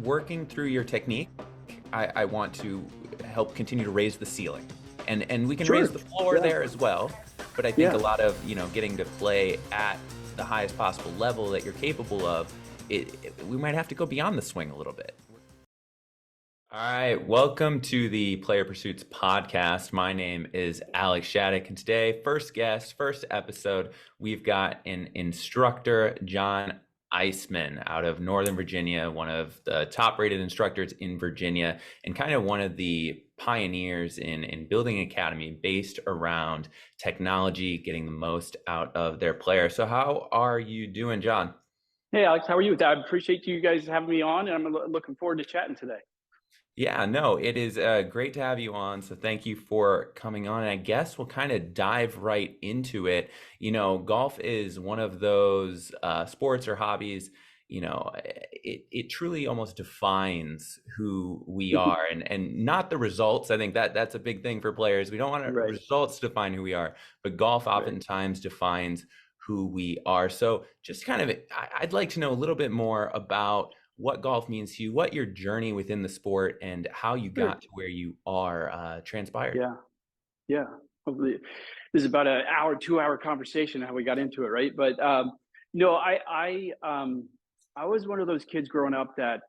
working through your technique, I want to help continue to raise the ceiling. And we can Sure. raise the floor Yeah. there as well. But I think Yeah. a lot of, getting to play at the highest possible level that you're capable of, we might have to go beyond the swing a little bit. All right, welcome to the Player Pursuits podcast. My name is Alex Shattuck, and today, first guest, first episode, we've got an instructor, Jon Eisman, out of Northern Virginia, one of the top-rated instructors in Virginia, and kind of one of the pioneers in building an academy based around technology, getting the most out of their players. So how are you doing, Jon? Hey, Alex, how are you? I appreciate you guys having me on, and I'm looking forward to chatting today. Yeah, no, it is great to have you on. So thank you for coming on. And I guess we'll kind of dive right into it. Golf is one of those sports or hobbies, it truly almost defines who we are and not the results. I think that's a big thing for players. We don't want Right. results to define who we are, but golf oftentimes defines who we are. So just kind of, I'd like to know a little bit more about what golf means to you, what your journey within the sport and how you got to where you are transpired. Yeah. Hopefully, this is about an hour, 2 hour conversation how we got into it, right? But no, I was one of those kids growing up that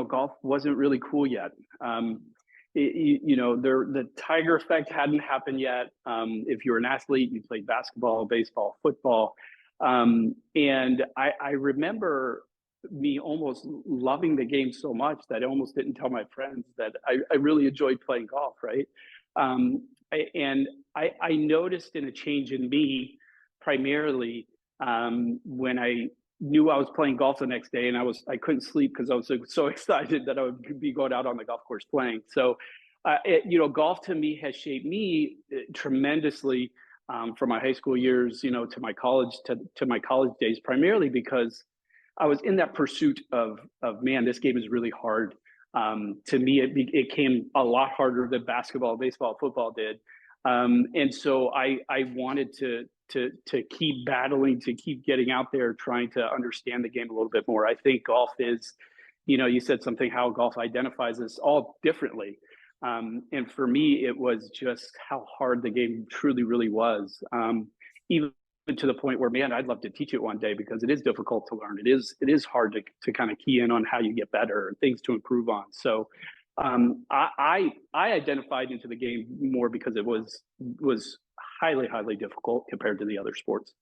golf wasn't really cool yet. The Tiger effect hadn't happened yet. If you were an athlete, you played basketball, baseball, football, and I remember me almost loving the game so much that I almost didn't tell my friends that I really enjoyed playing golf, right? I noticed in a change in me primarily when I knew I was playing golf the next day, and I couldn't sleep because I was so excited that I would be going out on the golf course playing. So, golf to me has shaped me tremendously from my high school years, to my college to my college days, primarily because I was in that pursuit of man, this game is really hard. To me, it came a lot harder than basketball, baseball, football did, and so I wanted to keep battling, to keep getting out there, trying to understand the game a little bit more. I think golf is, you said something how golf identifies us all differently, and for me, it was just how hard the game truly, really was. Even to the point where, man, I'd love to teach it one day because it is difficult to learn. It is hard to kind of key in on how you get better and things to improve on. So I identified into the game more because it was highly, highly difficult compared to the other sports.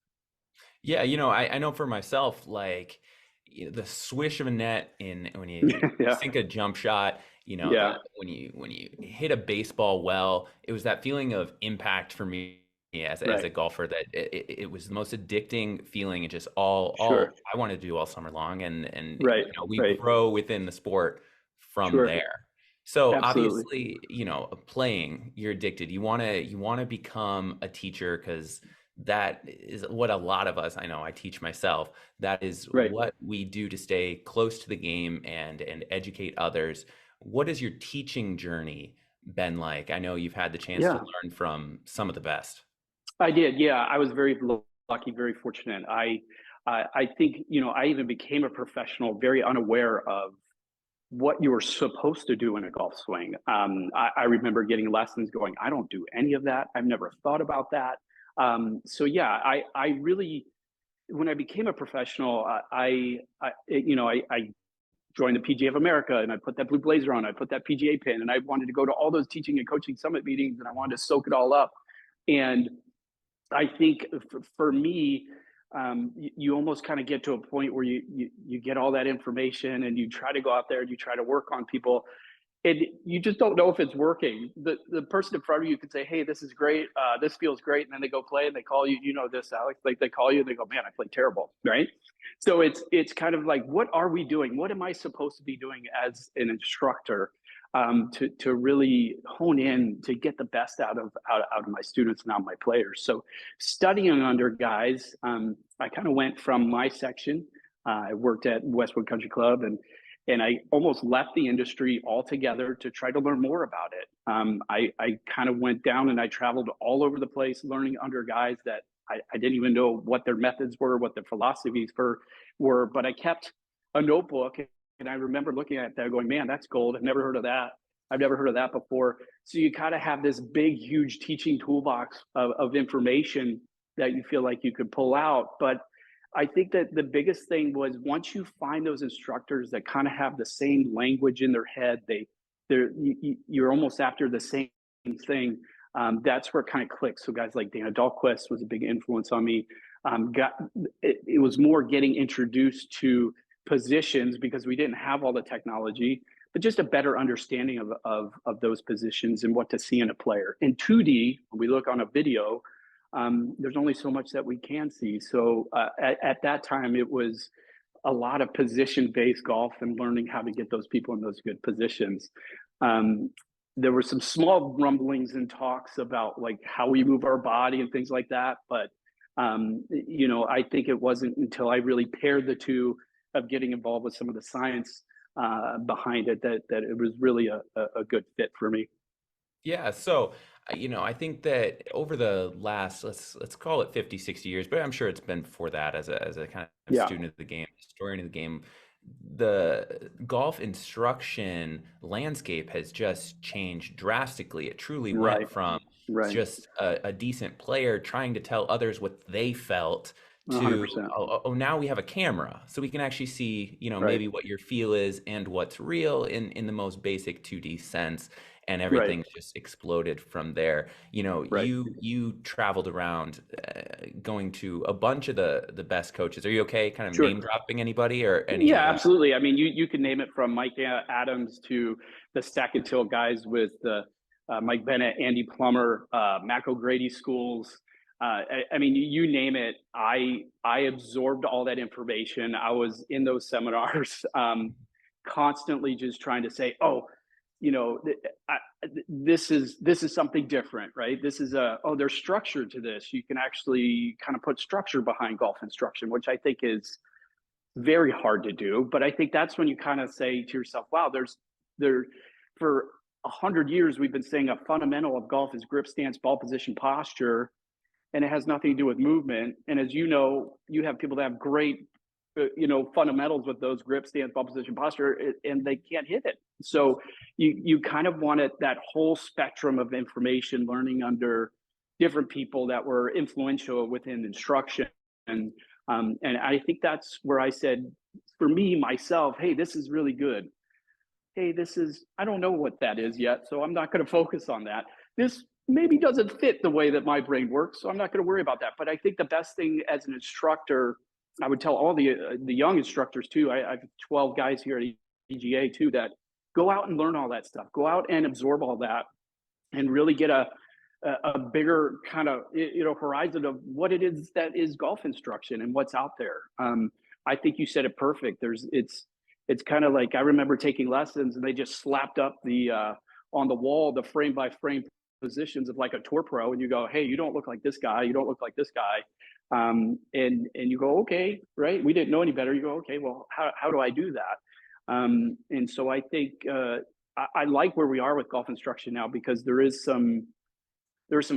Yeah, I know for myself, like the swish of a net when you sink a jump shot, when you hit a baseball well, it was that feeling of impact for me as a golfer that it was the most addicting feeling. It just all I wanted to do all summer long, and we grow within the sport from there. So obviously, playing, you're addicted. You want to become a teacher because that is what a lot of us, I know I teach myself, that is what we do to stay close to the game and educate others. What has your teaching journey been like? I know you've had the chance to learn from some of the best. I did. Yeah. I was very lucky, very fortunate. I think, I even became a professional very unaware of what you were supposed to do in a golf swing. I remember getting lessons going, I don't do any of that. I've never thought about that. So yeah, I really, when I became a professional, I joined the PGA of America, and I put that blue blazer on, I put that PGA pin, and I wanted to go to all those teaching and coaching summit meetings, and I wanted to soak it all up. And I think for me, you almost kind of get to a point where you get all that information and you try to go out there and you try to work on people, and you just don't know if it's working. The person in front of you could say, "Hey, this is great. This feels great," and then they go play and they call you. You know this, Alex. Like they call you and they go, "Man, I played terrible." Right? So it's kind of like, what are we doing? What am I supposed to be doing as an instructor to really hone in to get the best out of my students and out of my players? So studying under guys, I kind of went from my section. I worked at Westwood Country Club, and I almost left the industry altogether to try to learn more about it. I kind of went down and I traveled all over the place learning under guys that I didn't even know what their methods were, what their philosophies were, but I kept a notebook and I remember looking at that going, man, that's gold. I've never heard of that. I've never heard of that before. So you kind of have this big, huge teaching toolbox of information that you feel like you could pull out. But I think that the biggest thing was once you find those instructors that kind of have the same language in their head, you're almost after the same thing. That's where it kind of clicks. So guys like Dana Dahlquist was a big influence on me. It was more getting introduced to positions because we didn't have all the technology, but just a better understanding of those positions and what to see in a player. In 2D, when we look on a video, there's only so much that we can see. So at that time, it was a lot of position-based golf and learning how to get those people in those good positions. There were some small rumblings and talks about like how we move our body and things like that. But, you know, I think it wasn't until I really paired the two of getting involved with some of the science behind it that it was really a good fit for me. Yeah, so you know, I think that over the last let's call it 50, 60 years, but I'm sure it's been before that as a kind of Yeah. student of the game, historian of the game, the golf instruction landscape has just changed drastically. It truly went Right. from Right. just a decent player trying to tell others what they felt to 100%. oh, now we have a camera so we can actually see, you know, Right. maybe what your feel is and what's real in the most basic 2D sense, and Right. everything's just exploded from there. You know, Right. you traveled around going to a bunch of the best coaches. Are you okay kind of Sure. name dropping anybody or Yeah, any absolutely. I mean, you can name it from Mike Adams to the Stack and Till guys with Mike Bennett, Andy Plummer, Mac O'Grady schools. I mean, you name it. I absorbed all that information. I was in those seminars, constantly just trying to say, oh, you know, this is something different, right? This is there's structure to this. You can actually kind of put structure behind golf instruction, which I think is very hard to do. But I think that's when you kind of say to yourself, wow, there for 100 years we've been saying a fundamental of golf is grip, stance, ball position, posture, and it has nothing to do with movement. And as you know, you have people that have great you know, fundamentals with those grip, stance, ball position, posture, and they can't hit it. So you kind of wanted that whole spectrum of information, learning under different people that were influential within instruction. And I think that's where I said, for me, myself, hey, this is really good. Hey, I don't know what that is yet, so I'm not going to focus on that. This maybe doesn't fit the way that my brain works, so I'm not going to worry about that. But I think the best thing as an instructor, I would tell all the young instructors too. I have 12 guys here at EGA too that go out and learn all that stuff. Go out and absorb all that, and really get a bigger kind of, you know, horizon of what it is that is golf instruction and what's out there. I think you said it perfect. It's kind of like I remember taking lessons and they just slapped up the on the wall the frame by frame positions of like a tour pro, and you go, hey, you don't look like this guy, you don't look like this guy, and you go, okay, right? We didn't know any better. You go, okay, well, how do I do that? And so I think I like where we are with golf instruction now, because there's some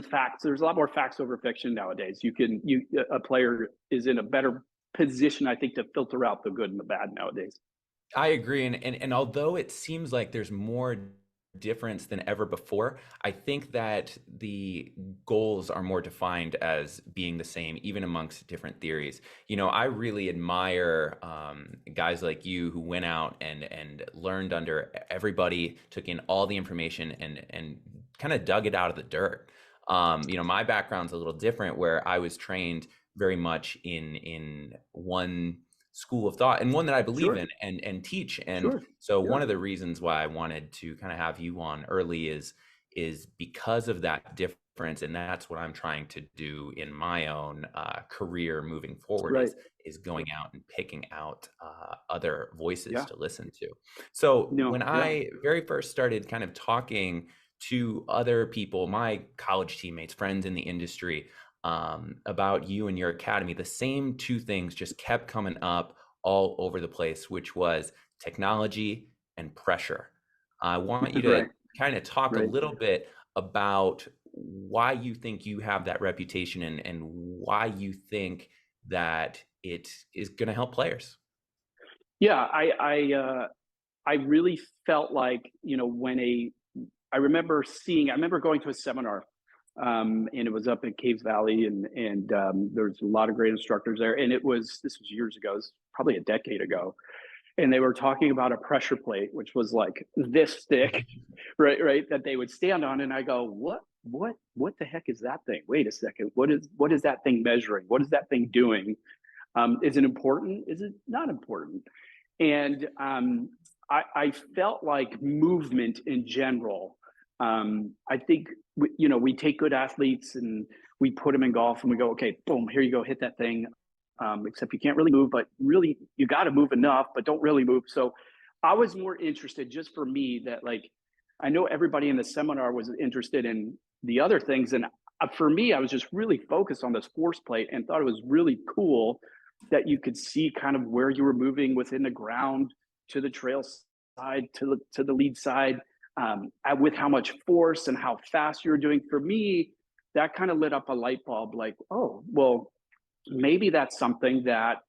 facts. There's a lot more facts over fiction nowadays. A player is in a better position, I think, to filter out the good and the bad nowadays. I agree, and although it seems like there's more difference than ever before, I think that the goals are more defined as being the same, even amongst different theories. You know, I really admire guys like you who went out and learned under everybody, took in all the information and kind of dug it out of the dirt. You know, my background's a little different, where I was trained very much in one school of thought, and one that I believe Sure. in and teach. And Sure. so Yeah. one of the reasons why I wanted to kind of have you on early is because of that difference, and that's what I'm trying to do in my own career moving forward, Right. is going out and picking out other voices Yeah. to listen to. So No. when Yeah. I very first started kind of talking to other people, my college teammates, friends in the industry, about you and your academy, the same two things just kept coming up all over the place, which was technology and pressure. I want you to Right. kind of talk a Right. little bit about why you think you have that reputation, and why you think that it is going to help players. Yeah, I really felt like, I remember going to a seminar, and it was up in Caves Valley, and there's a lot of great instructors there. And this was years ago, it was probably a decade ago. And they were talking about a pressure plate, which was like this thick, right, that they would stand on. And I go, what the heck is that thing? Wait a second, what is that thing measuring? What is that thing doing? Is it important? Is it not important? And I felt like movement in general. I think we take good athletes and we put them in golf and we go, okay, boom, here you go, hit that thing. Except you can't really move, but really you got to move enough, but don't really move. So I was more interested, just for me, that like I know everybody in the seminar was interested in the other things, and for me, I was just really focused on this force plate and thought it was really cool that you could see kind of where you were moving within the ground, to the trail side, to the lead side, with how much force and how fast you were doing. For me, that kind of lit up a light bulb, like, oh, well, maybe that's something that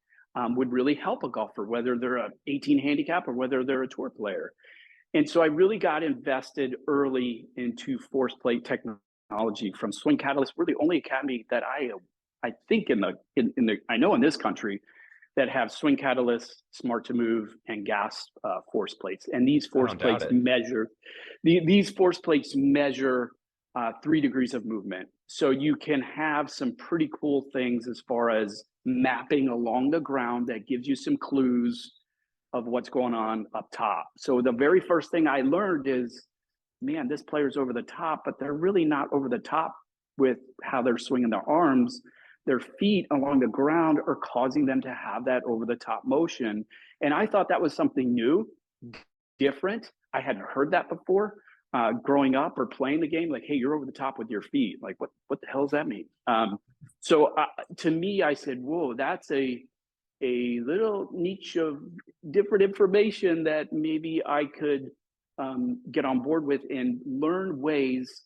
would really help a golfer, whether they're an 18 handicap or whether they're a tour player. And so I really got invested early into force plate technology from Swing Catalyst. We're the only academy that I think I know in this country that have Swing Catalyst, Smart to Move, and gas force plates. And these force plates measure 3 degrees of movement. So you can have some pretty cool things as far as mapping along the ground that gives you some clues of what's going on up top. So the very first thing I learned is, man, this player's over the top, but they're really not over the top with how they're swinging their arms. Their feet along the ground are causing them to have that over the top motion. And I thought that was something new, different. I hadn't heard that before. Growing up or playing the game, like, hey, you're over the top with your feet. Like, what the hell does that mean? So to me, I said, whoa, that's a little niche of different information that maybe I could get on board with and learn ways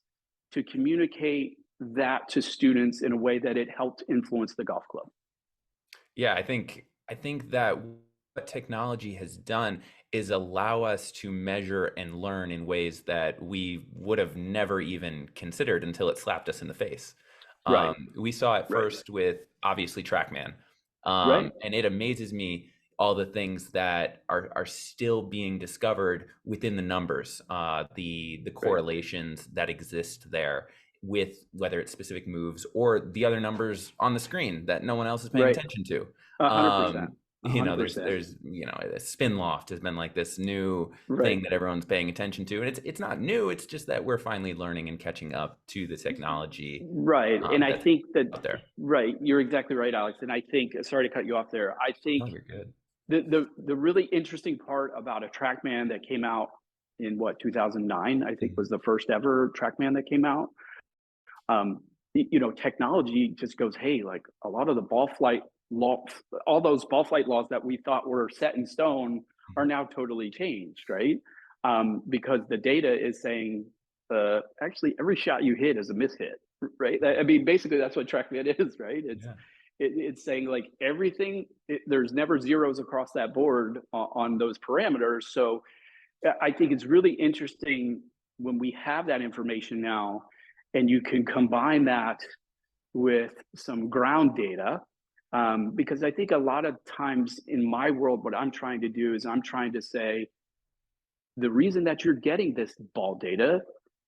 to communicate that to students in a way that it helped influence the golf club. Yeah, I think that what technology has done is allow us to measure and learn in ways that we would have never even considered until it slapped us in the face. Right. We saw it first with obviously TrackMan, Right. and it amazes me all the things that are still being discovered within the numbers, the correlations that exist there with whether it's specific moves or the other numbers on the screen that no one else is paying attention to. 100%. There's spin loft has been like this new thing that everyone's paying attention to, and it's not new. It's just that we're finally learning and catching up to the technology. Right, and I think that out there. Right, you're exactly right, Alex. And I think, sorry to cut you off there. I think you're good. The really interesting part about a TrackMan that came out in 2009, I think was the first ever TrackMan that came out. Technology just goes, hey, like a lot of the ball flight law, all those ball flight laws that we thought were set in stone are now totally changed, right? Because the data is saying actually every shot you hit is a miss hit, right? I mean, basically that's what TrackMan is, right? It's saying like everything, there's never zeros across that board on those parameters. So I think it's really interesting when we have that information now, and you can combine that with some ground data, because I think a lot of times in my world, what I'm trying to do is I'm trying to say, the reason that you're getting this ball data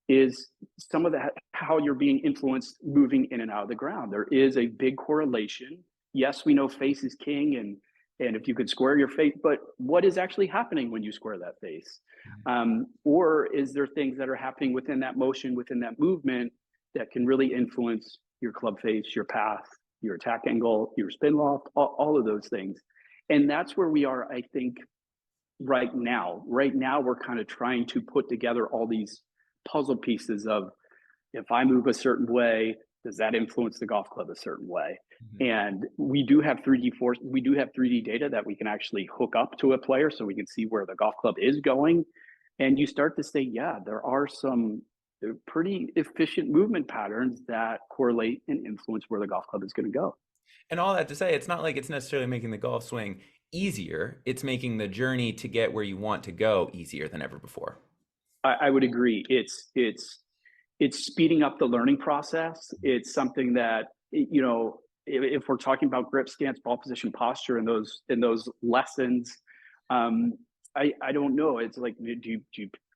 is some of that, how you're being influenced moving in and out of the ground. There is a big correlation. Yes, we know face is king, and if you could square your face, but what is actually happening when you square that face? Or is there things that are happening within that motion, within that movement, that can really influence your club face, your path, your attack angle, your spin loft, all of those things? And that's where we are, I think, right now. Right now, we're kind of trying to put together all these puzzle pieces of, if I move a certain way, does that influence the golf club a certain way? And we do have 3D data that we can actually hook up to a player so we can see where the golf club is going. And you start to say, yeah, there are some pretty efficient movement patterns that correlate and influence where the golf club is going to go. And all that to say, it's not like it's necessarily making the golf swing easier. It's making the journey to get where you want to go easier than ever before. I would agree. It's speeding up the learning process. It's something that, you know, if we're talking about grip, stance, ball position, posture, and those lessons, I don't know. It's like, do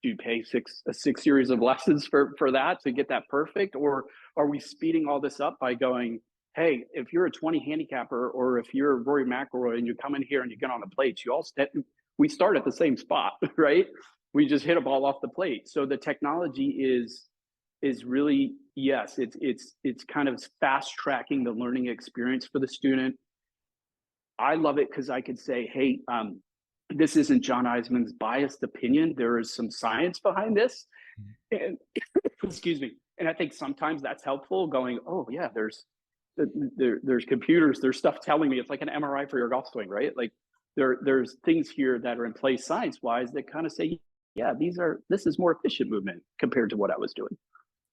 you pay a six series of lessons for that to get that perfect, or are we speeding all this up by going, hey, if you're a 20 handicapper, or if you're Rory McIlroy and you come in here and you get on the plates, we start at the same spot, right? We just hit a ball off the plate. So the technology is really, yes, it's kind of fast tracking the learning experience for the student. I love it because I could say, hey, this isn't Jon Eisman's biased opinion. There is some science behind this. And excuse me. And I think sometimes that's helpful, going, oh yeah, there's computers, there's stuff telling me. It's like an MRI for your golf swing, right? Like there's things here that are in place science wise that kind of say, yeah, this is more efficient movement compared to what I was doing.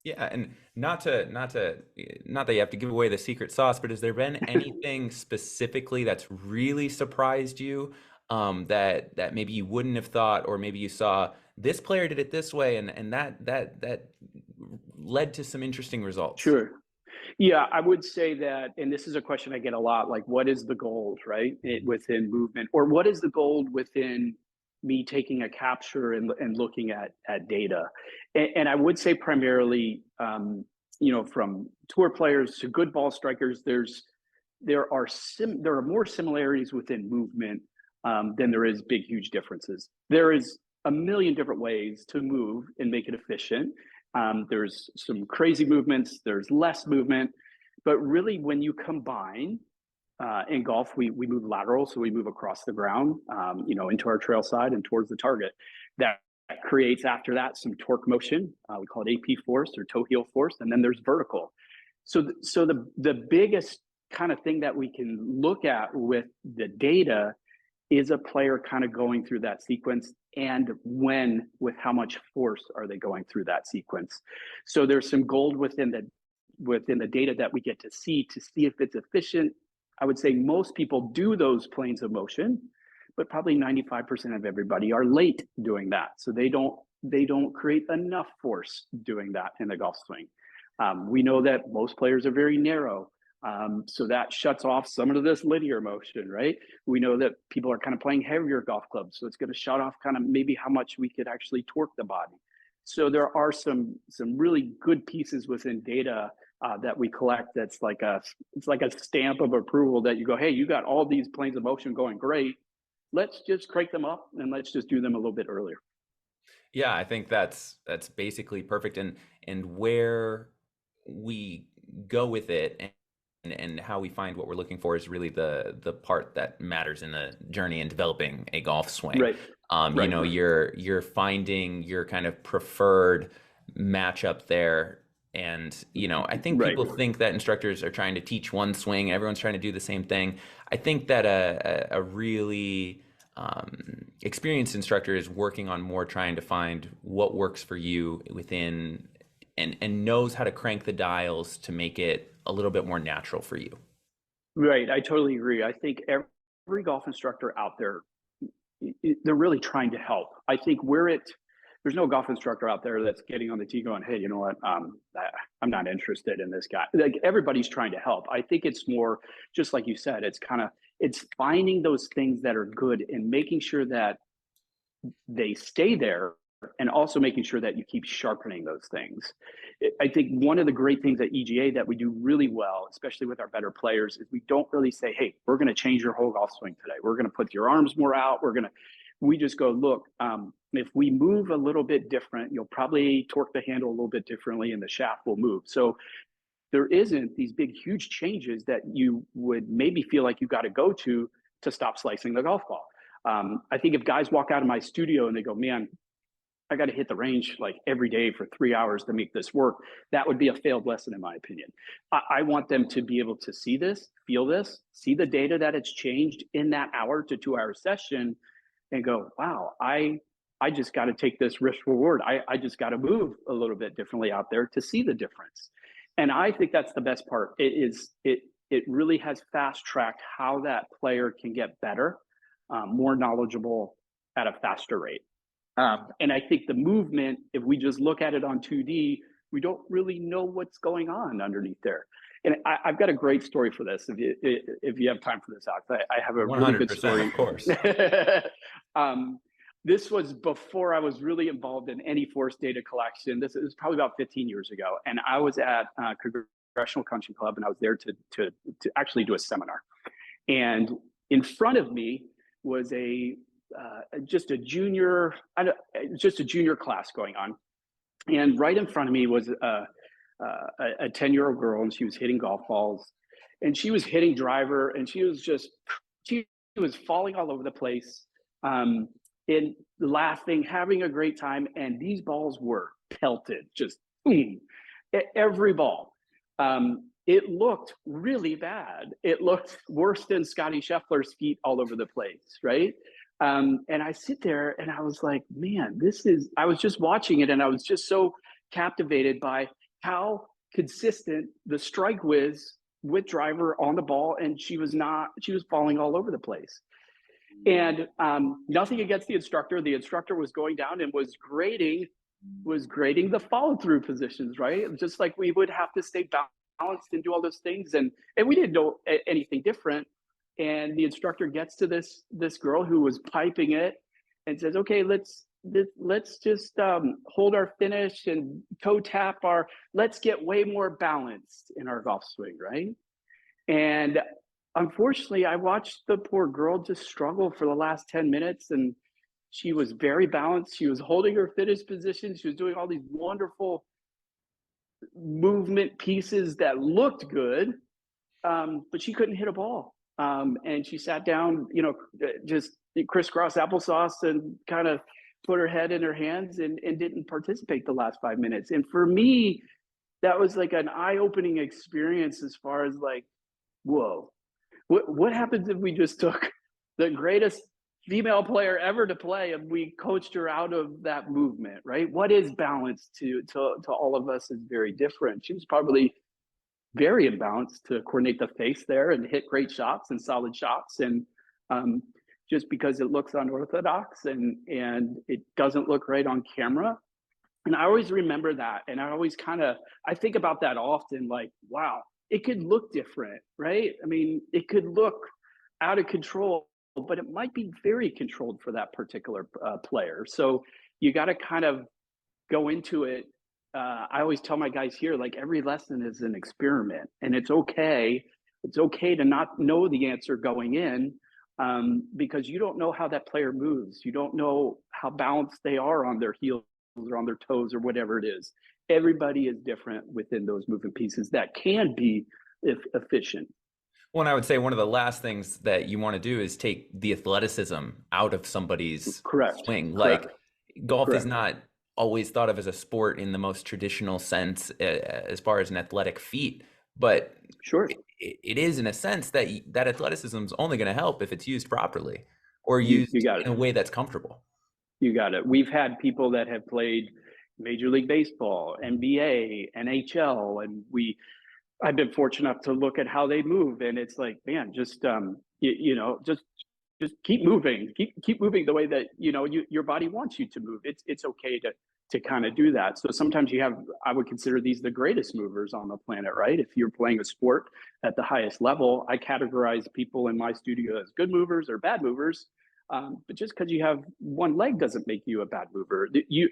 Yeah, and not that you have to give away the secret sauce, but has there been anything specifically that's really surprised you, that maybe you wouldn't have thought, or maybe you saw this player did it this way, and that led to some interesting results? Sure. Yeah, I would say that, and this is a question I get a lot, like, what is the goal, right, within movement, or what is the goal within me taking a capture and looking at data? And I would say primarily, you know, from tour players to good ball strikers, there are more similarities within movement than there is big, huge differences. There is a million different ways to move and make it efficient. There's some crazy movements, there's less movement, but really when you combine, in golf, we move lateral, so we move across the ground, you know, into our trail side and towards the target. That creates, after that, some torque motion. We call it AP force or toe heel force, and then there's vertical. So the biggest kind of thing that we can look at with the data is a player kind of going through that sequence, and with how much force are they going through that sequence. So there's some gold within the data that we get to see if it's efficient. I would say most people do those planes of motion, but probably 95% of everybody are late doing that. So they don't create enough force doing that in the golf swing. We know that most players are very narrow. So that shuts off some of this linear motion, right? We know that people are kind of playing heavier golf clubs, so it's going to shut off kind of maybe how much we could actually torque the body. So there are some really good pieces within data that we collect. It's like a stamp of approval that you go, hey, you got all these planes of motion going great. Let's just crank them up and let's just do them a little bit earlier. Yeah, I think that's basically perfect, and where we go with it, and how we find what we're looking for is really the part that matters in the journey in developing a golf swing. Right. You know, you're finding your kind of preferred matchup there. And, you know, I think people think that instructors are trying to teach one swing, everyone's trying to do the same thing. I think that a really experienced instructor is working on more trying to find what works for you within, and knows how to crank the dials to make it a little bit more natural for you. Right. I totally agree. I think every golf instructor out there, they're really trying to help. I think there's no golf instructor out there that's getting on the tee going, hey, you know what? I'm not interested in this guy. Like, everybody's trying to help. I think it's more, just like you said, it's finding those things that are good and making sure that they stay there, and also making sure that you keep sharpening those things. I think one of the great things at EGA that we do really well, especially with our better players, is we don't really say, hey, we're going to change your whole golf swing today. We're going to put your arms more out. We just go, look, if we move a little bit different, you'll probably torque the handle a little bit differently and the shaft will move. So there isn't these big, huge changes that you would maybe feel like you got to go to stop slicing the golf ball. I think if guys walk out of my studio and they go, man, I got to hit the range like every day for 3 hours to make this work, that would be a failed lesson, in my opinion. I want them to be able to see this, feel this, see the data that it's changed in that hour to 2 hour session, and go, wow, I just got to take this risk reward. I just got to move a little bit differently out there to see the difference. And I think that's the best part. It really has fast tracked how that player can get better. more knowledgeable at a faster rate. And I think the movement, if we just look at it on 2D, we don't really know what's going on underneath there. And I've got a great story for this. If you have time for this, Alex, I have a really good story. Of course. This was before I was really involved in any force data collection. This is probably about 15 years ago. And I was at Congressional Country Club, and I was there to actually do a seminar. And in front of me was just a junior class going on. And right in front of me was a 10-year-old girl, and she was hitting golf balls, and she was hitting driver, and she was falling all over the place, and laughing, having a great time. And these balls were pelted, just boom, every ball. It looked really bad. It looked worse than Scotty Scheffler's feet all over the place, right? And I sit there and I was like, man, I was just watching it, and I was just so captivated by how consistent the strike was with driver on the ball, and she was falling all over the place. And nothing against the instructor. The instructor was going down and was grading the follow-through positions, right? Just like we would have to stay balanced and do all those things. And we didn't know anything different. And the instructor gets to this girl who was piping it and says, okay, let's just hold our finish and toe tap let's get way more balanced in our golf swing, right? And unfortunately, I watched the poor girl just struggle for the last 10 minutes, and she was very balanced. She was holding her finish position. She was doing all these wonderful movement pieces that looked good, but she couldn't hit a ball. And she sat down, just crisscross applesauce, and kind of put her head in her hands and didn't participate the last 5 minutes. And for me, that was like an eye-opening experience as far as like, whoa, what happens if we just took the greatest female player ever to play and we coached her out of that movement, right? What is balance to all of us is very different. She was probably very imbalanced to coordinate the face there and hit great shots and solid shots. And just because it looks unorthodox and it doesn't look right on camera. And I always remember that. And I think about that often, like, wow, it could look different, right? I mean, it could look out of control, but it might be very controlled for that particular player. So you got to kind of go into it. I always tell my guys here, like, every lesson is an experiment, and it's okay. It's okay to not know the answer going in, because you don't know how that player moves. You don't know how balanced they are on their heels or on their toes or whatever it is. Everybody is different within those moving pieces that can be efficient. Well, and I would say one of the last things that you want to do is take the athleticism out of somebody's swing. Like, golf is not always thought of as a sport in the most traditional sense as far as an athletic feat, but it is in a sense that athleticism is only going to help if it's used properly or used in a way that's comfortable. You got it. We've had people that have played Major League Baseball, NBA, NHL, and I've been fortunate enough to look at how they move, and it's like, man, just just keep moving, keep moving the way that your body wants you to move. It's okay to kind of do that. So sometimes I would consider these the greatest movers on the planet, right? If you're playing a sport at the highest level, I categorize people in my studio as good movers or bad movers. But just because you have one leg doesn't make you a bad mover. You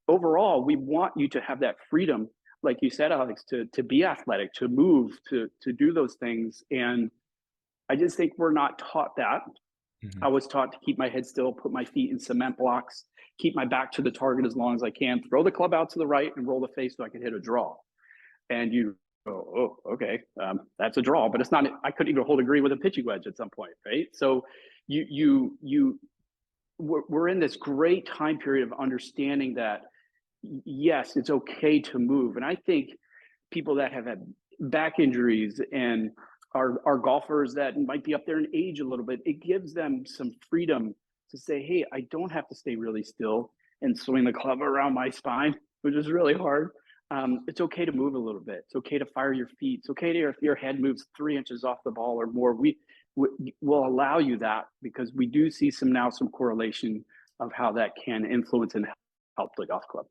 overall, we want you to have that freedom, like you said, Alex, to be athletic, to move, to do those things. And I just think we're not taught that. Mm-hmm. I was taught to keep my head still, put my feet in cement blocks, keep my back to the target as long as I can, throw the club out to the right and roll the face so I can hit a draw. And you go, oh, okay, that's a draw, but it's not. I couldn't even hold a green with a pitching wedge at some point, right? So we're in this great time period of understanding that, yes, it's okay to move. And I think people that have had back injuries and are golfers that might be up there in age a little bit, it gives them some freedom to say, hey, I don't have to stay really still and swing the club around my spine, which is really hard. It's okay to move a little bit. It's okay to fire your feet. It's okay if your head moves 3 inches off the ball or more. will allow you that, because we do see some correlation of how that can influence and help the golf club.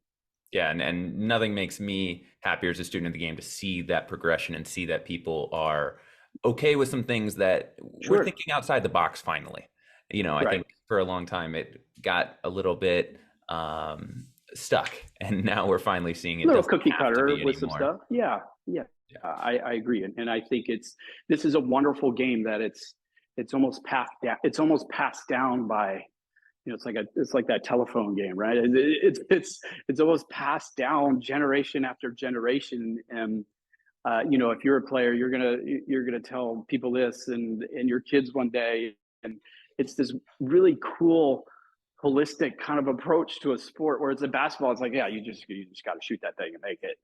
Yeah, and nothing makes me happier as a student of the game to see that progression and see that people are okay with some things, that we're thinking outside the box finally. I think for a long time it got a little bit stuck, and now we're finally seeing it. A little cookie cutter with some stuff. Yeah. I agree, and I think this is a wonderful game that it's almost passed down by, it's like that telephone game, right? It's almost passed down generation after generation, and if you're a player, you're gonna tell people this, and your kids one day, and it's this really cool holistic kind of approach to a sport, where it's a basketball. It's like, yeah, you just got to shoot that thing and make it.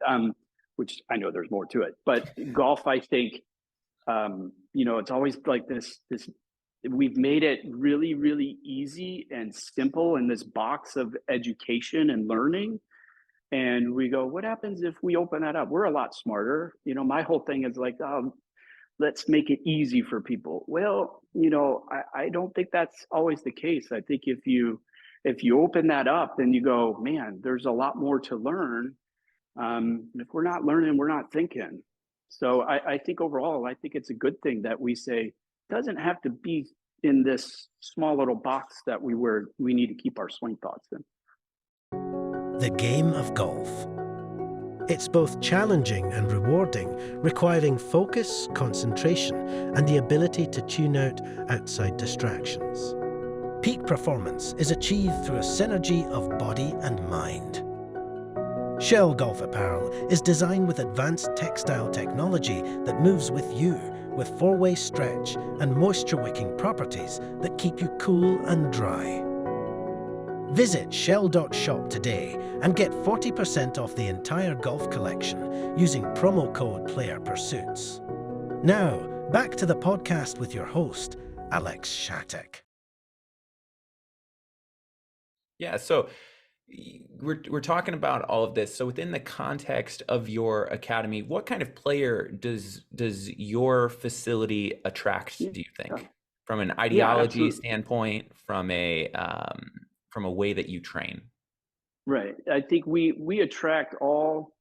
Which I know there's more to it, but golf, I think, it's always like this. We've made it really, really easy and simple in this box of education and learning. And we go, what happens if we open that up? We're a lot smarter. My whole thing is like, let's make it easy for people. Well, I don't think that's always the case. I think if you open that up, then you go, man, there's a lot more to learn. If we're not learning, we're not thinking. So I think overall, I think it's a good thing that we say it doesn't have to be in this small little box that we need to keep our swing thoughts in. The game of golf. It's both challenging and rewarding, requiring focus, concentration, and the ability to tune out outside distractions. Peak performance is achieved through a synergy of body and mind. Shell Golf Apparel is designed with advanced textile technology that moves with you, with four-way stretch and moisture-wicking properties that keep you cool and dry. Visit shell.shop today and get 40% off the entire golf collection using promo code PlayerPursuits. Now, back to the podcast with your host, Alex Shattuck. Yeah, so we're talking about all of this. So within the context of your academy, what kind of player does your facility attract, do you think, from an ideology standpoint, from a way that you train? Right. I think we attract all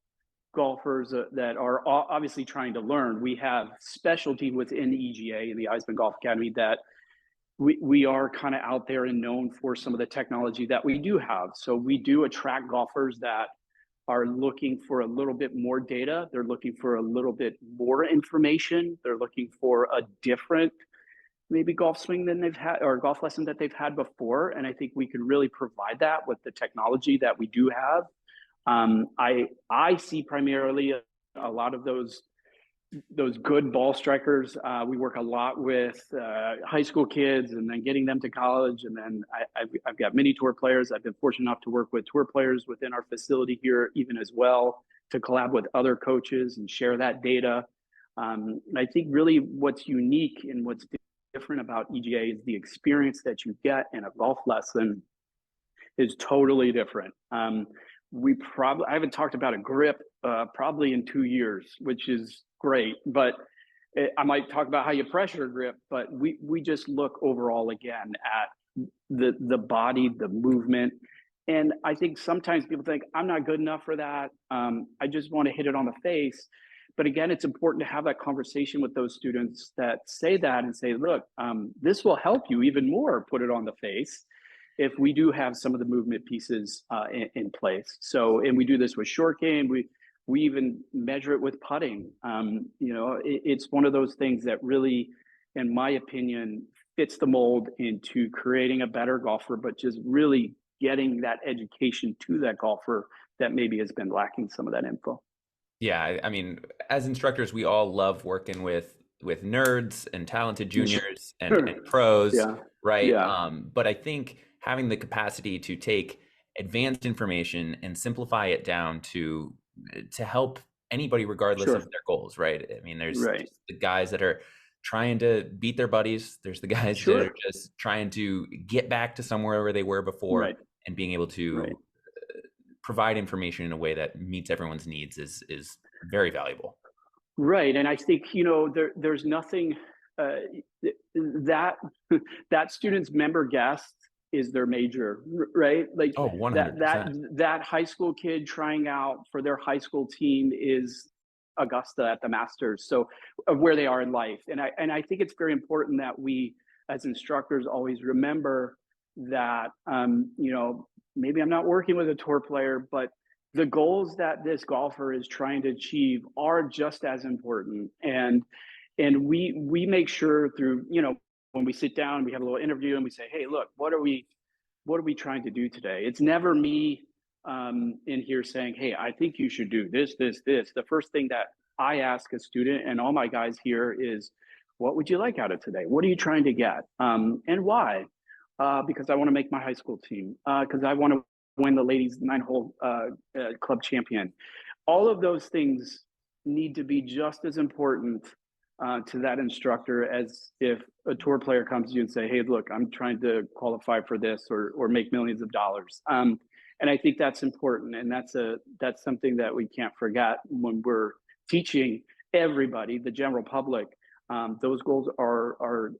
golfers that are obviously trying to learn. We have specialty within EGA in the Eisman Golf Academy that we are kind of out there and known for some of the technology that we do have. So we do attract golfers that are looking for a little bit more data. They're looking for a little bit more information. They're looking for a different maybe golf swing than they've had, or golf lesson that they've had before. And I think we can really provide that with the technology that we do have. I see primarily a lot of those good ball strikers. We work a lot with high school kids, and then getting them to college. And then I've got many tour players. I've been fortunate enough to work with tour players within our facility here, even as well, to collab with other coaches and share that data. And I think really what's unique and what's different about EGA is the experience that you get in a golf lesson is totally different. I haven't talked about a grip probably in 2 years, which is great, but I might talk about how you pressure a grip, but we just look overall again at the body, the movement. And I think sometimes people think I'm not good enough for that. I just want to hit it on the face. But again, it's important to have that conversation with those students that say that and say, look, this will help you even more put it on the face if we do have some of the movement pieces in place. So, and we do this with short game. We even measure it with putting. It's one of those things that really, in my opinion, fits the mold into creating a better golfer, but just really getting that education to that golfer that maybe has been lacking some of that info. Yeah, I mean, as instructors, we all love working with nerds and talented juniors and pros, right? Yeah. But I think having the capacity to take advanced information and simplify it down to help anybody regardless of their goals, right? I mean, there's the guys that are trying to beat their buddies. There's the guys that are just trying to get back to somewhere where they were before, and being able to provide information in a way that meets everyone's needs is very valuable. Right. And I think, there's nothing that that student's member guest is their major, right? Like Oh, that 100%. that high school kid trying out for their high school team is Augusta at the Masters. So of where they are in life, and I think it's very important that we as instructors always remember that you know, maybe I'm not working with a tour player, but the goals that this golfer is trying to achieve are just as important. And we make sure through, you know, when we sit down, we have a little interview and we say, hey, look, what are we trying to do today? It's never me in here saying, hey, I think you should do this, this, this. The first thing that I ask a student and all my guys here is, what would you like out of today? What are you trying to get? And why? Because I want to make my high school team, because I want to win the ladies 9-hole club champion. All of those things need to be just as important to that instructor as if a tour player comes to you and say, hey, look, I'm trying to qualify for this or make millions of dollars. And I think that's important. And that's something that we can't forget when we're teaching everybody, the general public. Those goals are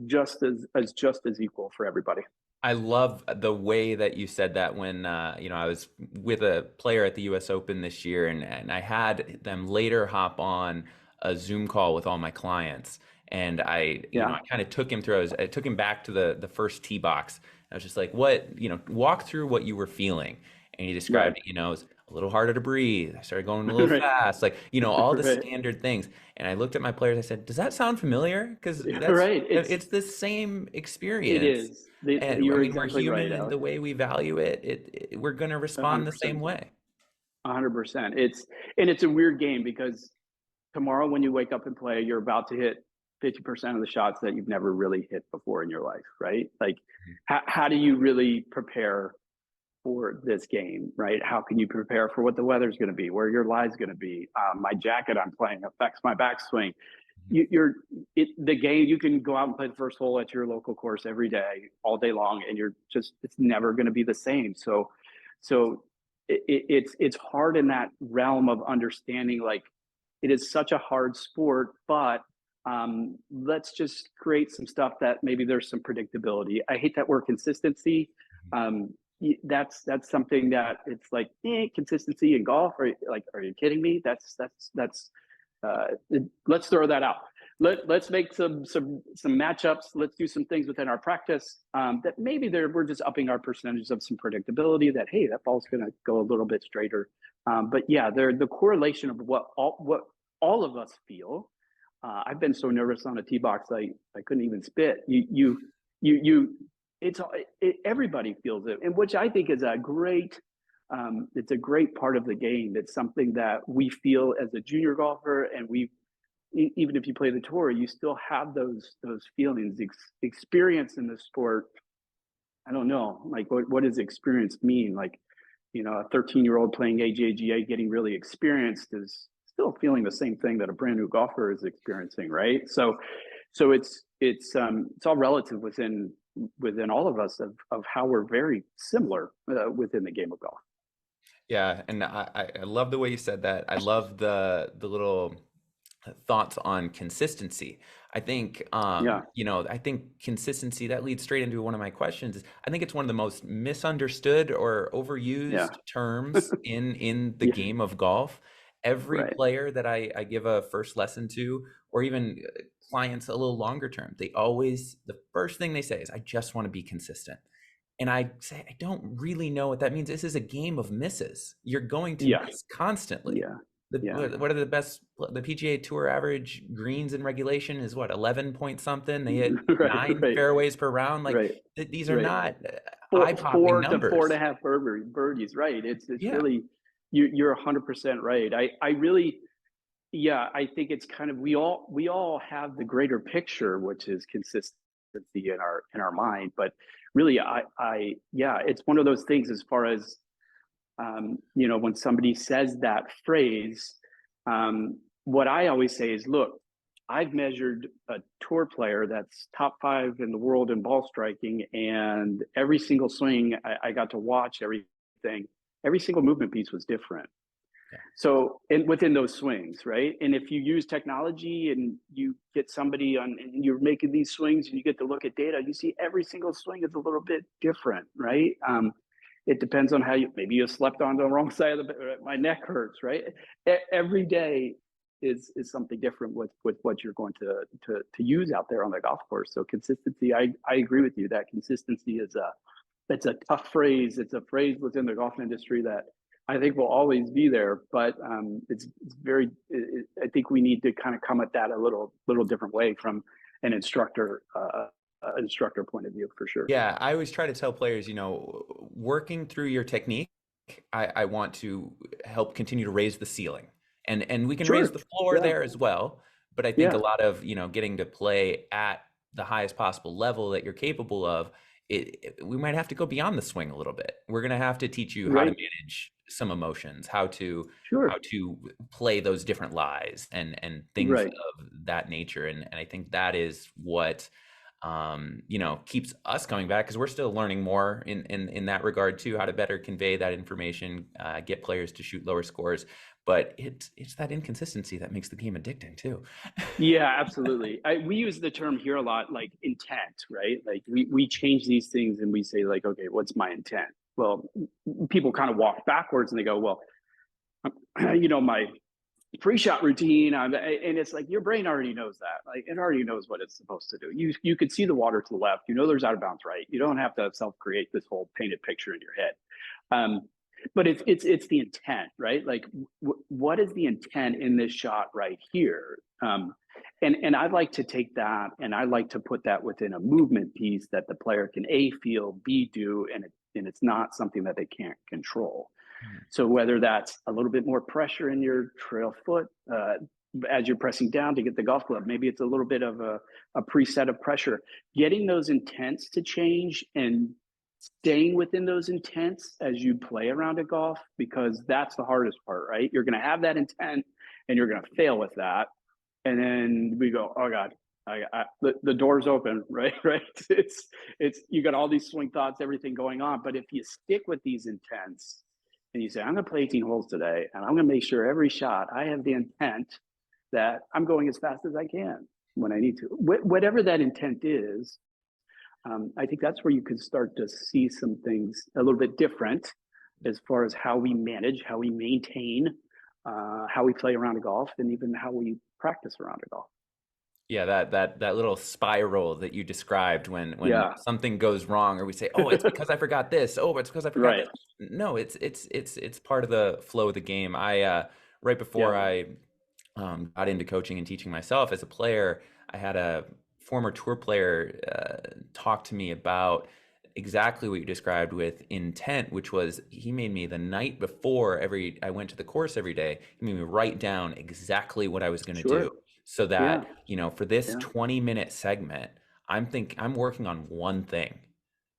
just as equal for everybody. I love the way that you said that when, you know, I was with a player at the US Open this year, and I had them later hop on a Zoom call with all my clients. And you know, I kind of took him through, I took him back to the first tee box. I was just like, what, you know, walk through what you were feeling. And he described it, you know, it was a little harder to breathe. I started going a little fast, like, you know, all the standard things. And I looked at my players, I said, does that sound familiar? Because it's the same experience. It is. And I mean, we're human, and the way we value it, we're going to respond 100%. the same way. 100%. It's a weird game because tomorrow when you wake up and play, you're about to hit 50% of the shots that you've never really hit before in your life, right? Like, how do you really prepare for this game, right? How can you prepare for what the weather's going to be, where your lie's going to be? My jacket I'm playing affects my backswing. The game, you can go out and play the first hole at your local course every day, all day long, and it's never going to be the same. So it's hard in that realm of understanding, like, it is such a hard sport, but let's just create some stuff that maybe there's some predictability. I hate that word consistency. That's something that it's like, consistency in golf. Are you kidding me? That's let's throw that out. Let's make some matchups. Let's do some things within our practice that maybe we're just upping our percentages of some predictability. That, hey, that ball's going to go a little bit straighter. But yeah, the correlation of what all of us feel. I've been so nervous on a tee box I couldn't even spit. Everybody feels it, and which I think is it's a great part of the game. It's something that we feel as a junior golfer, and even if you play the tour, you still have those feelings. Experience in the sport, I don't know, like what does experience mean? Like, you know, a 13-year-old playing AJGA getting really experienced is still feeling the same thing that a brand new golfer is experiencing, right? So it's all relative within all of us of how we're very similar within the game of golf. Yeah, and I love the way you said that. I love the little thoughts on consistency. I think you know, I think consistency, that leads straight into one of my questions. I think it's one of the most misunderstood or overused terms in the game of golf. Every player that I give a first lesson to, or even clients a little longer term, the first thing they say is, I just want to be consistent. And I say, I don't really know what that means. This is a game of misses. You're going to miss constantly. What are the best? The PGA Tour average greens in regulation is what, 11 point something? They hit 9 fairways per round. Like these are not eye-popping numbers. 4 to 4.5 birdies, right? It's really, you're 100% right. I really, I think it's kind of, we all have the greater picture, which is consistency in our mind. But really, it's one of those things as far as, you know, when somebody says that phrase, what I always say is, look, I've measured a tour player that's top 5 in the world in ball striking, and every single swing I got to watch everything. Every single movement piece was different. So, and within those swings, right? And if you use technology and you get somebody on, and you're making these swings and you get to look at data, you see every single swing is a little bit different, right? It depends on how maybe you slept on the wrong side of my neck hurts, right? Every day is something different with what you're going to use out there on the golf course. So consistency, I agree with you that consistency it's a tough phrase. It's a phrase within the golf industry that I think will always be there, but it's very. I think we need to kind of come at that a little different way from an instructor point of view, for sure. Yeah, I always try to tell players, working through your technique, I want to help continue to raise the ceiling, and we can raise the floor there as well. But I think a lot of getting to play at the highest possible level that you're capable of, we might have to go beyond the swing a little bit. We're going to have to teach you how to manage some emotions, how to play those different lies and things of that nature. And I think that is what keeps us coming back, because we're still learning more in that regard too, how to better convey that information, get players to shoot lower scores. But it's that inconsistency that makes the game addicting too. Yeah, absolutely. We use the term here a lot, like intent, right? Like we change these things and we say like, okay, what's my intent? Well, people kind of walk backwards and they go, well, my pre-shot routine, and it's like your brain already knows that. Like it already knows what it's supposed to do. You could see the water to the left. There's out of bounds right. You don't have to self-create this whole painted picture in your head. But it's the intent, right? Like what is the intent in this shot right here? And I'd like to take that and I like to put that within a movement piece that the player can A, feel, B, do, and it's not something that they can't control. So whether that's a little bit more pressure in your trail foot as you're pressing down to get the golf club, maybe it's a little bit of a preset of pressure, getting those intents to change and staying within those intents as you play around a golf, because that's the hardest part, right? You're going to have that intent and you're going to fail with that. And then we go, oh God, the door's open, right? It's you got all these swing thoughts, everything going on. But if you stick with these intents and you say, I'm going to play 18 holes today, and I'm going to make sure every shot I have the intent that I'm going as fast as I can when I need to, whatever that intent is. I think that's where you can start to see some things a little bit different as far as how we manage, how we maintain, how we play around a golf, and even how we practice around a golf. Yeah, that little spiral that you described when something goes wrong, or we say, oh, it's because I forgot this. Oh, it's because I forgot that. No, it's part of the flow of the game. I right before I got into coaching and teaching myself as a player, I had a former tour player talk to me about exactly what you described with intent, which was he made me the night before I went to the course every day, he made me write down exactly what I was going to do. So that, for this 20-minute segment, I'm working on one thing,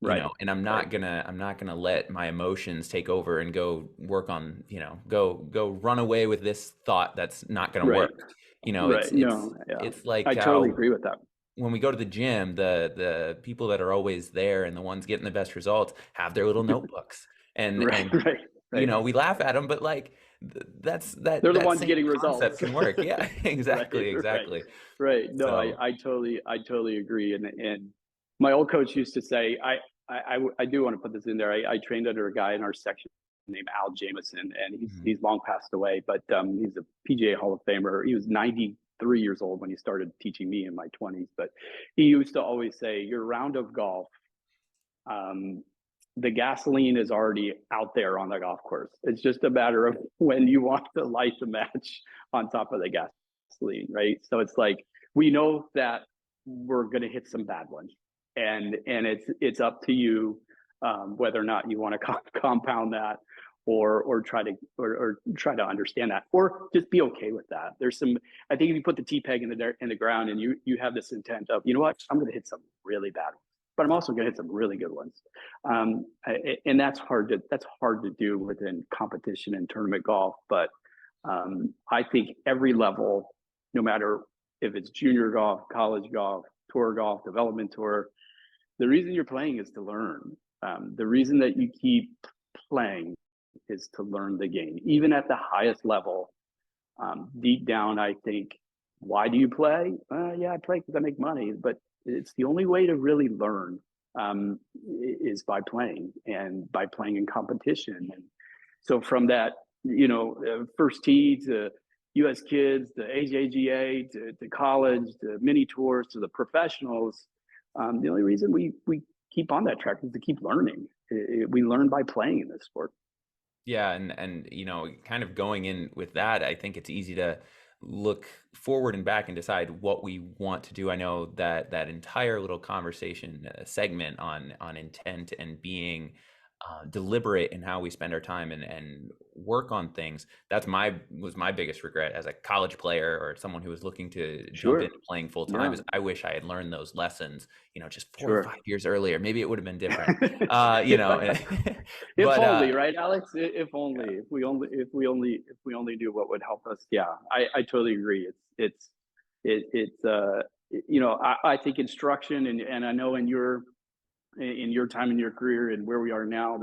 and I'm not gonna let my emotions take over and go work on, go run away with this thought that's not gonna work. It's like I totally agree with that. When we go to the gym, the people that are always there and the ones getting the best results have their little notebooks, and we laugh at them, but like they're the ones getting results. Can work. Yeah, exactly. Right. No, so, I totally agree. And my old coach used to say, I do want to put this in there. I trained under a guy in our section named Al Jamison, and he's long passed away, but he's a PGA Hall of Famer. He was 93 years old when he started teaching me in my 20s, but he used to always say, your round of golf, the gasoline is already out there on the golf course. It's just a matter of when you want to light the match on top of the gasoline, right? So it's like, we know that we're going to hit some bad ones, and it's up to you whether or not you want to compound that or try to understand that, or just be okay with that. I think if you put the tee peg in the ground and you have this intent of, you know what, I'm going to hit some really bad ones, but I'm also going to hit some really good ones. And that's hard to do within competition and tournament golf. But I think every level, no matter if it's junior golf, college golf, tour golf, development tour, the reason you're playing is to learn. The reason that you keep playing is to learn the game, even at the highest level. Deep down, I think, why do you play? Yeah, I play because I make money, but it's the only way to really learn, is by playing, and by playing in competition. And so from that, first tee to US Kids, to AJGA, to college, to mini tours, to the professionals, the only reason we keep on that track is to keep learning. We learn by playing in this sport. Yeah, and kind of going in with that, I think it's easy to look forward and back and decide what we want to do. I know that that entire little conversation segment on intent and being deliberate in how we spend our time and work on things. Was my biggest regret as a college player or someone who was looking to jump into playing full time. Is I wish I had learned those lessons, just 4 or 5 years earlier. Maybe it would have been different. If only, right, Alex? If only, if we only knew what would help us. Yeah, I totally agree. I think instruction, and I know in your time in your career and where we are now,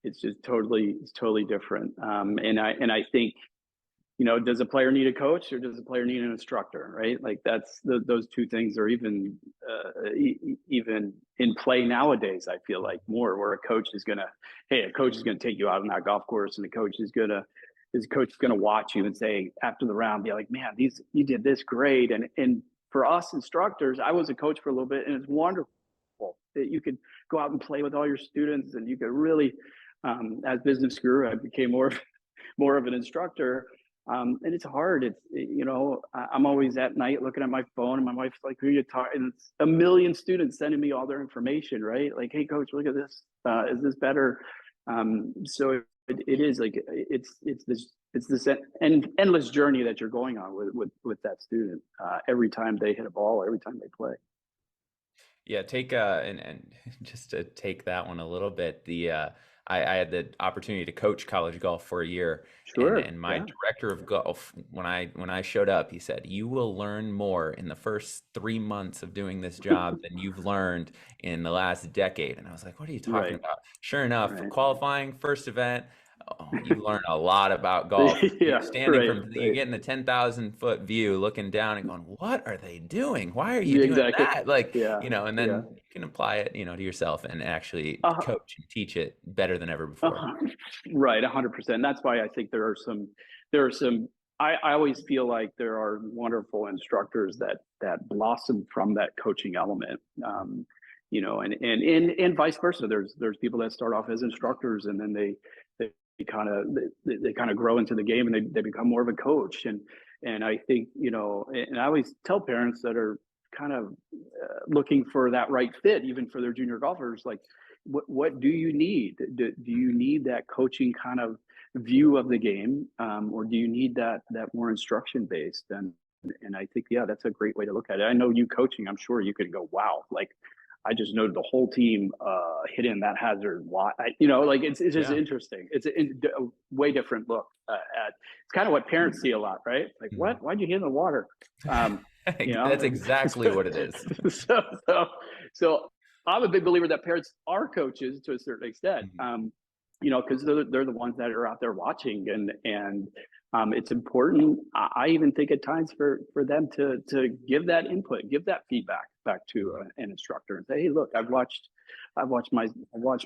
it's totally different. And I think, does a player need a coach or does a player need an instructor, right? Like that's those two things are even in play nowadays. I feel like more where a coach is gonna take you out on that golf course, and the coach is gonna watch you and say after the round, be like, man, you did this great. And for us instructors, I was a coach for a little bit, and it's wonderful that you could go out and play with all your students, and you could really, as business grew, I became more of an instructor. And it's hard. I'm always at night looking at my phone, and my wife's like, who are you talking? And it's a million students sending me all their information, right? Like, hey coach, look at this. Is this better? So it is like, it's this endless journey that you're going on with that student, every time they hit a ball, every time they play. Yeah, and just to take that one a little bit, I had the opportunity to coach college golf for a year. Sure. And my director of golf, when I showed up, he said, "You will learn more in the first 3 months of doing this job than you've learned in the last decade." And I was like, "What are you talking about?" Sure enough, qualifying first event, you learn a lot about golf. You're getting the 10,000-foot view, looking down and going, "What are they doing? Why are you doing that?" And then you can apply it, to yourself and actually coach and teach it better than ever before. Right, 100%. That's why I think there are some. I always feel like there are wonderful instructors that blossom from that coaching element. And vice versa. There's people that start off as instructors, and then they kind of grow into the game, and they become more of a coach. And I think, and I always tell parents that are kind of looking for that right fit, even for their junior golfers, like, what do you need? Do you need that coaching kind of view of the game, or do you need that more instruction based? And I think, that's a great way to look at it. I know you coaching, I'm sure you could go, wow, like, I just know the whole team hit in that hazard. Why? It's just interesting. It's a way different look at. It's kind of what parents see a lot, right? Like, what? Why'd you hit in the water? That's exactly what it is. So I'm a big believer that parents are coaches to a certain extent. Because they're the ones that are out there watching, and it's important. I even think at times for them to give that input, give that feedback back to an instructor, and say, hey, look, I've watched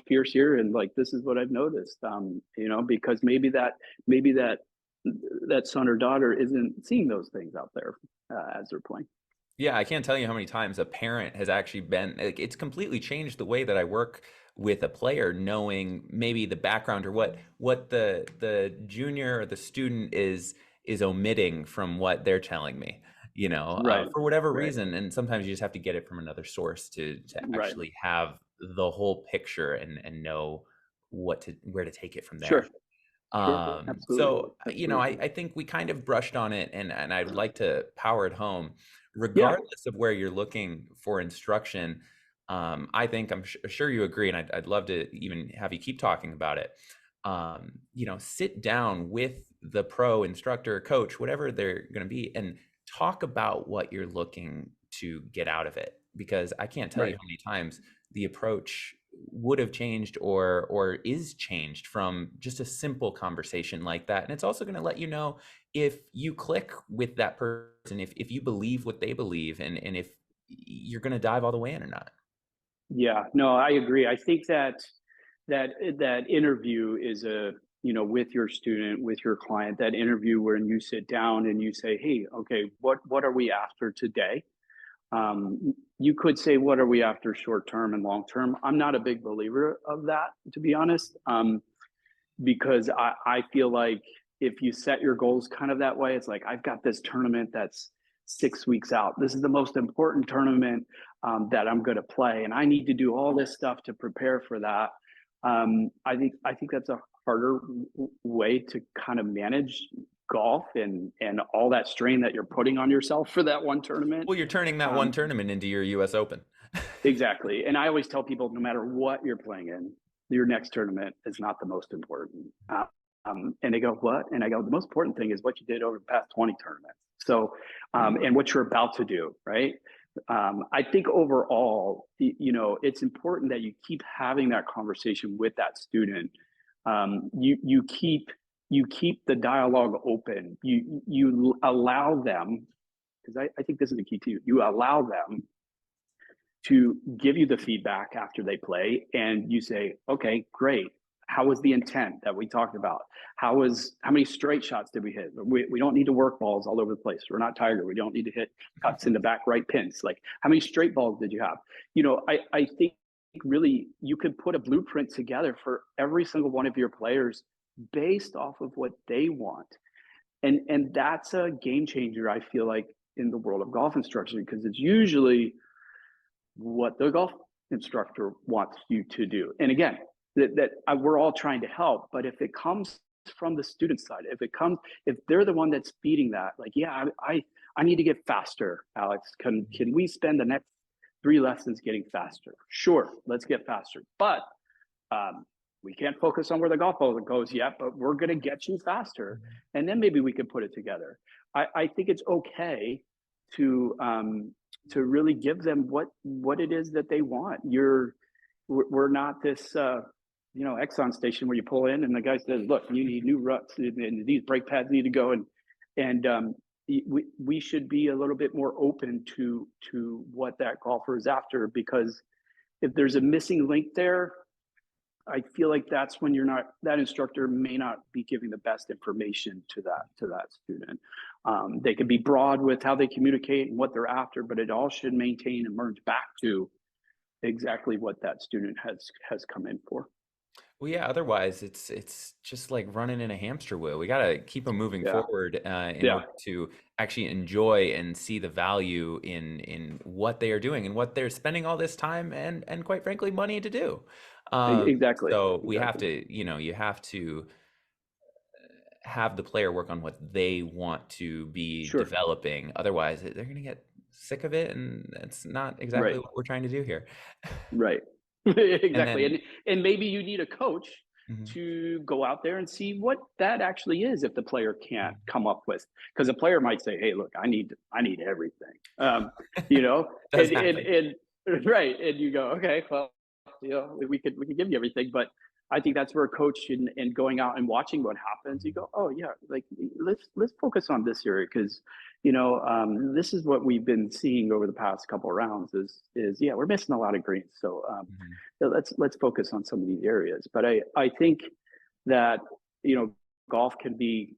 Pierce here, and like, this is what I've noticed. Because maybe that son or daughter isn't seeing those things out there as they're playing. Yeah, I can't tell you how many times a parent has actually been, like, it's completely changed the way that I work with a player, knowing maybe the background or what the junior or the student is omitting from what they're telling me, for whatever reason. And sometimes you just have to get it from another source to actually have the whole picture and know where to take it from there. Sure. So, I think we kind of brushed on it, and I'd like to power it home. Regardless of where you're looking for instruction, I think I'm sure you agree, and I'd love to even have you keep talking about it. Sit down with the pro instructor, coach, whatever they're going to be, and talk about what you're looking to get out of it. Because I can't tell you how many times the approach would have changed or is changed from just a simple conversation like that. And it's also going to let you know if you click with that person, if you believe what they believe, and if you're going to dive all the way in or not. Yeah, no, I agree. I think that interview is with your student, with your client, that interview where you sit down and you say, hey, okay, what are we after today? You could say, what are we after short term and long term? I'm not a big believer of that, to be honest, because I feel like if you set your goals kind of that way, it's like, I've got this tournament that's 6 weeks out. This is the most important tournament that I'm going to play, and I need to do all this stuff to prepare for that. I think that's a harder way to kind of manage golf and all that strain that you're putting on yourself for that one tournament. Well, you're turning that one tournament into your US Open. Exactly. And I always tell people, no matter what you're playing in, your next tournament is not the most important. And they go, what? And I go, the most important thing is what you did over the past 20 tournaments. So, and what you're about to do, right? I think overall, it's important that you keep having that conversation with that student. You keep the dialogue open. You allow them, because I think this is the key too. You allow them to give you the feedback after they play, and you say, okay, great. How was the intent that we talked about? How many straight shots did we hit? We don't need to work balls all over the place. We're not Tiger. We don't need to hit cuts in the back right pins. Like, how many straight balls did you have? I think really you could put a blueprint together for every single one of your players based off of what they want. And that's a game changer, I feel like, in the world of golf instruction, because it's usually what the golf instructor wants you to do. And again, that we're all trying to help, but if it comes from the student side, if they're the one that's feeding that, like, yeah, I need to get faster, Alex, can we spend the next 3 lessons getting faster? Sure, let's get faster, but we can't focus on where the golf ball goes yet, but we're going to get you faster, and then maybe we can put it together. I think it's okay to really give them what it is that they want. We're not this Exxon station where you pull in and the guy says, look, you need new ruts and these brake pads need to go, and we should be a little bit more open to what that golfer is after, because if there's a missing link there, I feel like that's when that instructor may not be giving the best information to that student. They can be broad with how they communicate and what they're after, but it all should maintain and merge back to exactly what that student has come in for. Well, yeah, otherwise it's just like running in a hamster wheel. We got to keep them moving forward in order to actually enjoy and see the value in what they are doing and what they're spending all this time and quite frankly, money to do. Exactly. So we have to, you have to have the player work on what they want to be developing. Otherwise, they're going to get sick of it, and it's not exactly what we're trying to do here. Right. Exactly. And maybe you need a coach to go out there and see what that actually is if the player can't come up with, because the player might say, hey, look, I need everything. And right. And you go, okay, well, we could give you everything, but I think that's where a coach and going out and watching what happens, you go, oh yeah, like let's focus on this area, because this is what we've been seeing over the past couple of rounds is we're missing a lot of greens, so let's focus on some of these areas. But I think that golf can be,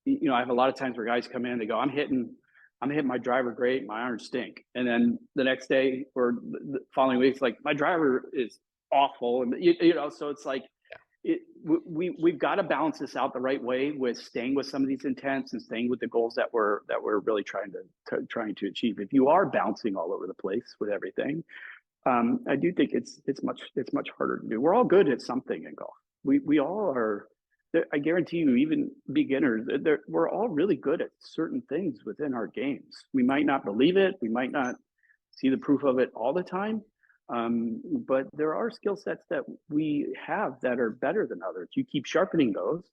I have a lot of times where guys come in, they go, I'm hitting my driver great, my irons stink, and then the next day or the following week, it's like my driver is awful, and so it's like we've got to balance this out the right way with staying with some of these intents and staying with the goals that we're really trying to achieve. If you are bouncing all over the place with everything, I do think it's much harder to do. We're all good at something in golf. We all are. I guarantee you, even beginners, we're all really good at certain things within our games. We might not believe it. We might not see the proof of it all the time. But there are skill sets that we have that are better than others. You keep sharpening those,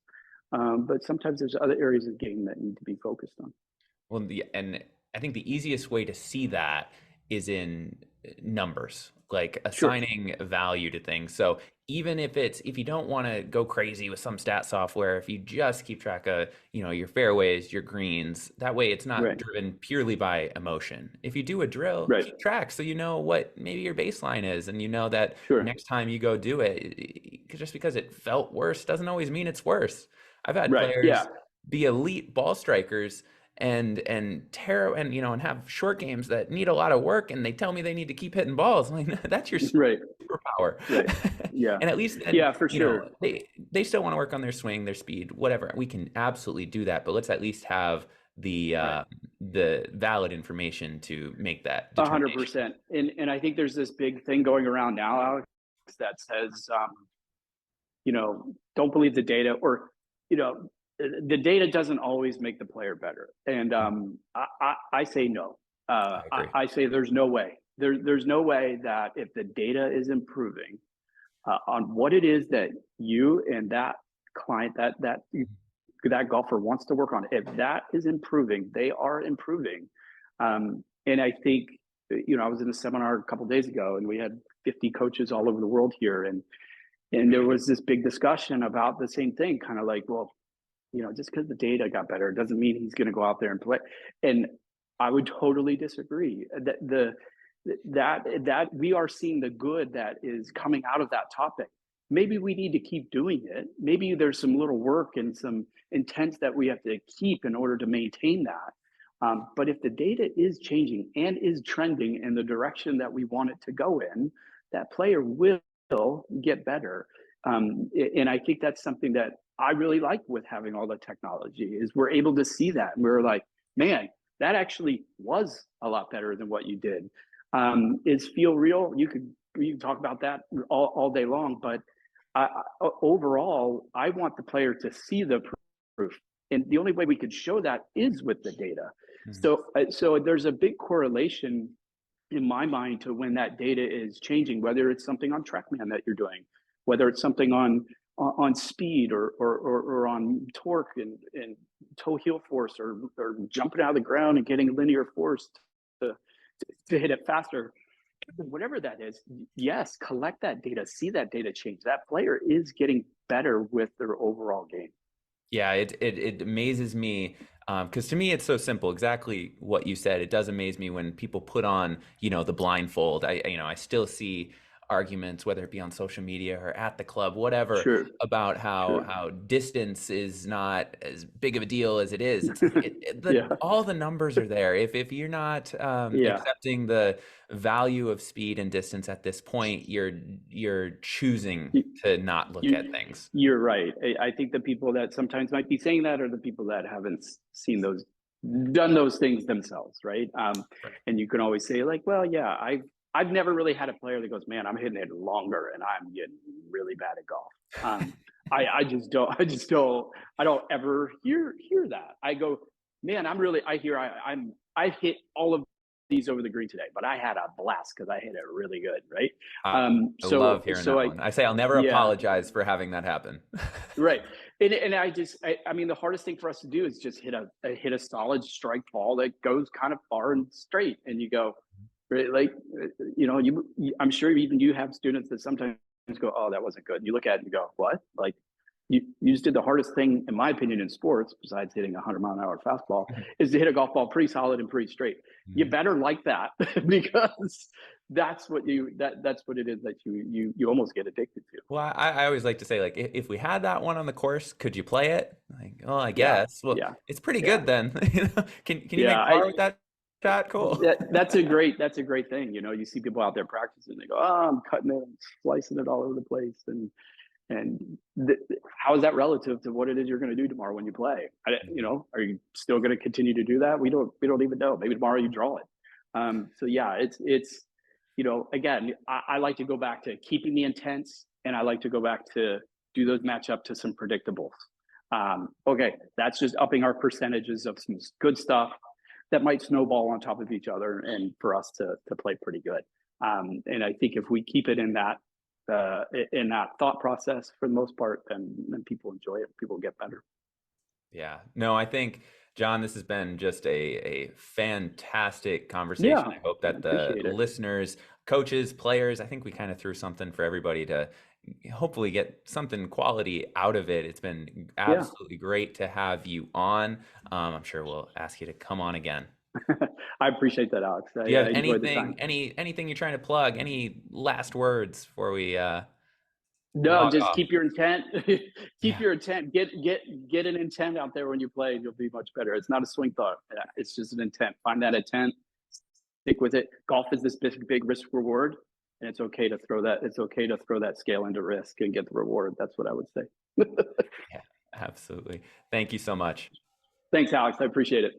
but sometimes there's other areas of the game that need to be focused on. Well, and I think the easiest way to see that is in numbers. like Sure. assigning value to things. So even if you don't want to go crazy with some stat software, if you just keep track of, your fairways, your greens, that way it's not Right. driven purely by emotion. If you do a drill, Right. keep track so you know what maybe your baseline is, and you know that Sure. next time you go do it, just because it felt worse doesn't always mean it's worse. I've had Right. Yeah. players be elite ball strikers and tear and have short games that need a lot of work, and they tell me they need to keep hitting balls. I'm like, that's your Right. superpower. Right. Yeah. And at least then, Yeah, for sure. they still want to work on their swing, their speed, whatever. We can absolutely do that, but let's at least have the valid information to make that determination. 100%. And I think there's this big thing going around now, Alex, that says, don't believe the data, or, the data doesn't always make the player better. And I say no. I say there's no way. There's no way that if the data is improving on what it is that you and that client, that golfer wants to work on, if that is improving, they are improving. And I think, I was in a seminar a couple of days ago, and we had 50 coaches all over the world here, and there was this big discussion about the same thing, kind of like, well, just because the data got better, it doesn't mean he's going to go out there and play. And I would totally disagree. That we are seeing the good that is coming out of that topic. Maybe we need to keep doing it. Maybe there's some little work and some intents that we have to keep in order to maintain that. But if the data is changing and is trending in the direction that we want it to go in, that player will get better. And I think that's something that I really like with having all the technology, is we're able to see that. And we're like, man, that actually was a lot better than what you did. Is feel real? You can talk about that all day long, but overall, I want the player to see the proof. And the only way we could show that is with the data. Mm-hmm. So there's a big correlation in my mind to when that data is changing, whether it's something on TrackMan that you're doing, whether it's something on speed or on torque and toe heel force, or jumping out of the ground and getting linear force to hit it faster. Whatever that is, yes, collect that data, see that data change. That player is getting better with their overall game. Yeah, it amazes me, because to me it's so simple. Exactly what you said. It does amaze me when people put on, the blindfold. I still see arguments, whether it be on social media or at the club, whatever, sure, about how distance is not as big of a deal as it is. It's all the numbers are there. If you're not accepting the value of speed and distance at this point, you're choosing to not look at things. You're right. I think the people that sometimes might be saying that are the people that haven't done those things themselves, right? And you can always say like, well, yeah, I've never really had a player that goes, man, I'm hitting it longer and I'm getting really bad at golf. I don't ever hear that. I go, man, I hit all of these over the green today, but I had a blast because I hit it really good, right? I love hearing that one. I say I'll never apologize for having that happen. Right. And I mean, the hardest thing for us to do is just hit a solid strike ball that goes kind of far and straight, and you go, like, I'm sure even you have students that sometimes go, oh, that wasn't good. And you look at it and you go, what? Like, you just did the hardest thing, in my opinion, in sports, besides hitting a 100-mile-an-hour fastball, is to hit a golf ball pretty solid and pretty straight. Mm-hmm. You better like that, because that's what it is that you almost get addicted to. Well, I always like to say, like, if we had that one on the course, could you play it? Like, oh, I guess. Well, it's pretty good then. Can you make par with that? Cool. That's a great thing. You see people out there practicing, they go, oh, I'm cutting it, I'm slicing it all over the place. How is that relative to what it is you're going to do tomorrow when you play? Are you still going to continue to do that? We don't even know. Maybe tomorrow you draw it. It's again, I like to go back to keeping the intents, and I like to go back to do those match up to some predictables. Okay, that's just upping our percentages of some good stuff that might snowball on top of each other, and for us to play pretty good. And I think if we keep it in that thought process for the most part, then people enjoy it. People get better. Yeah. No, I think Jon, this has been just a fantastic conversation. Yeah, I hope that the listeners, coaches, players, I think we kind of threw something for everybody to hopefully get something quality out of it. It's been absolutely great to have you on. I'm sure we'll ask you to come on again. I appreciate that, Alex. Do you have anything you're trying to plug? Any last words before we No, just keep your intent. Keep your intent. Get an intent out there when you play, and you'll be much better. It's not a swing thought. It's just an intent. Find that intent. Stick with it. Golf is this big risk reward, and it's okay to throw that. It's okay to throw that scale into risk and get the reward. That's what I would say. Yeah, absolutely. Thank you so much. Thanks, Alex. I appreciate it.